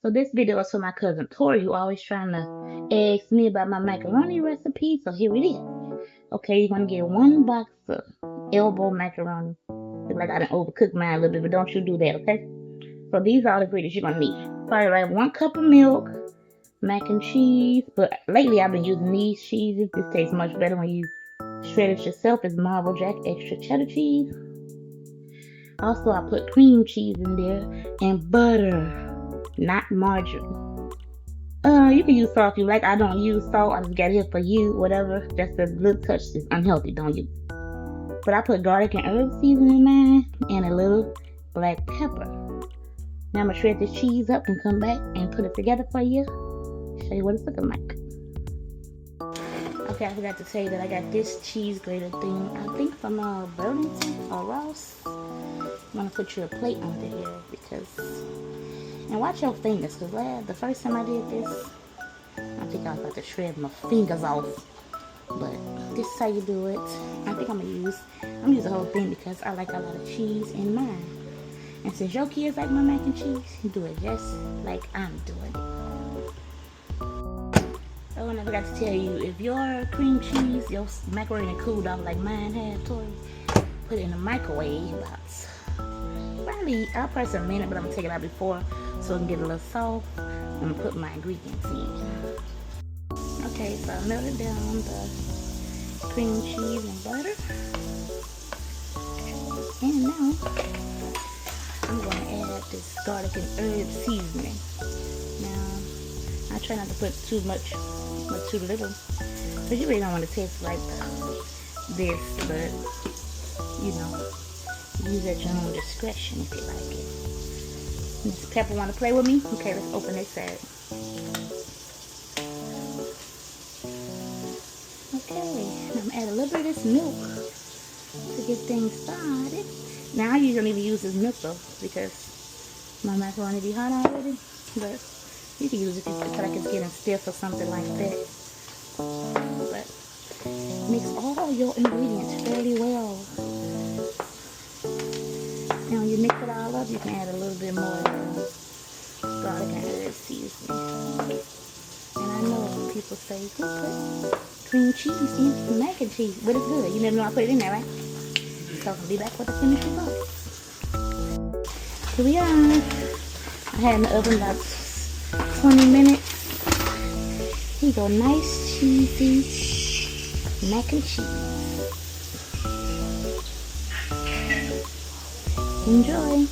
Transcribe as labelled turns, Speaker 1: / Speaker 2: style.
Speaker 1: So this video is for my cousin Tori, who always trying to ask me about my macaroni recipe. So here it is. Okay, you're gonna get 1 box of elbow macaroni. Look like I done overcooked mine a little bit, but don't you do that, okay? So these are all the ingredients you're gonna need. Probably like 1 cup of milk, mac and cheese. But lately I've been using these cheeses. This tastes much better when you shred it yourself. It's Marble Jack extra cheddar cheese. Also, I put cream cheese in there and butter. Not margarine. You can use salt if you like. I don't use salt. I just got it here for you, whatever. Just a little touch is unhealthy, don't use. But I put garlic and herb seasoning in mine and a little black pepper. Now I'm gonna shred this cheese up and come back and put it together for you. Show you what it's looking like. Okay, I forgot to tell you that I got this cheese grater thing. I think from Burlington or Ross. I'm gonna put you a plate under here because. And watch your fingers, because the first time I did this, I think I was about to shred my fingers off. But this is how you do it. I think I'm gonna use the whole thing because I like a lot of cheese in mine. And since your kids like my mac and cheese, you do it just like I'm doing it. Oh, and I forgot to tell you, if your cream cheese, your macaroni cooled off like mine had, Tori, put it in the microwave box. Probably, I'll press a minute, but I'm gonna take it out before so it can get a little soft. I'm gonna put my ingredients in. Okay, so I melted down the cream cheese and butter. And now I'm gonna add this garlic and herb seasoning. Now, I try not to put too much or too little, because you really don't want to taste like this, but you know, use at your own discretion if you like it. Miss Pepper want to play with me? Okay, let's open this side. Okay, I'm gonna add a little bit of this milk to get things started. Now I usually even use this milk though because my macaroni be hot already, but you can use it if you feel like it's getting stiff or something like that. But mix all your ingredients fairly well. And when you mix it all up, you can add a little bit more garlic and herb seasoning. And I know people say, who put cream cheese in mac and cheese? But it's good. You never know I put it in there, right? So I'll be back with the finished result. Here we are. I had in the oven about 20 minutes. Here you go, nice cheesy mac and cheese. Enjoy.